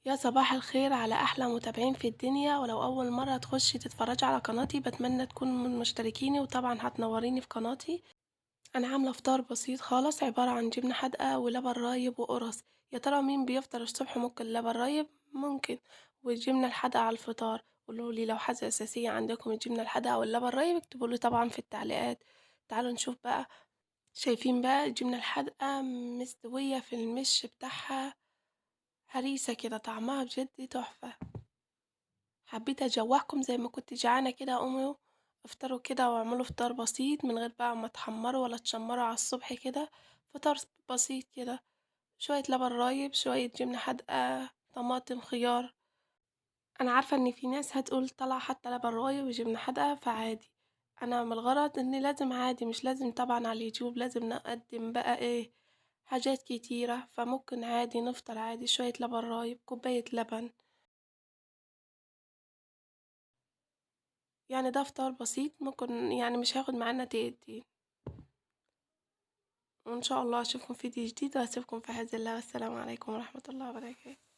يا صباح الخير على أحلى متابعين في الدنيا، ولو أول مرة تخشي تتفرجي على قناتي بتمنى تكونوا من مشتركيني، وطبعا هتنوريني في قناتي. أنا عاملة فطار بسيط خالص عبارة عن جبنة حادقة ولبن رايب وقرص. يا ترى مين بيفطر الصبح ممكن لبن رايب؟ ممكن. والجبنة الحادقة على الفطار، قولولي لو حاجة أساسية عندكم الجبنة الحادقة واللبن رايب اكتبولي طبعا في التعليقات. تعالوا نشوف بقى. شايفين بقى الجبنة الحادقة مستوية في المش بتاعها، هريسة كده طعمها بجد تحفة. حبيت اجوعكم زي ما كنت جعانة كده، قوموا افطروا كده واعملوا فطار بسيط من غير بقى ما تحمروا ولا تشمروا على الصبح كده. فطار بسيط كده، شوية لبن رايب، شوية جبنة حادقة، طماطم، خيار. انا عارفة ان في ناس هتقول طلع حتى لبن رايب وجبنة حادقة فعادي. انا من الغرض ان لازم عادي، مش لازم طبعا على اليوتيوب لازم نقدم بقى ايه حاجات كتيرة، فممكن عادي نفطر عادي شوية لبن رايب كوباية لبن. يعني ده فطار بسيط ممكن يعني مش هياخد معانا دقيقتين. وإن شاء الله أشوفكم في فيديو جديد وأسيبكم في حفظ الله، والسلام عليكم ورحمة الله وبركاته.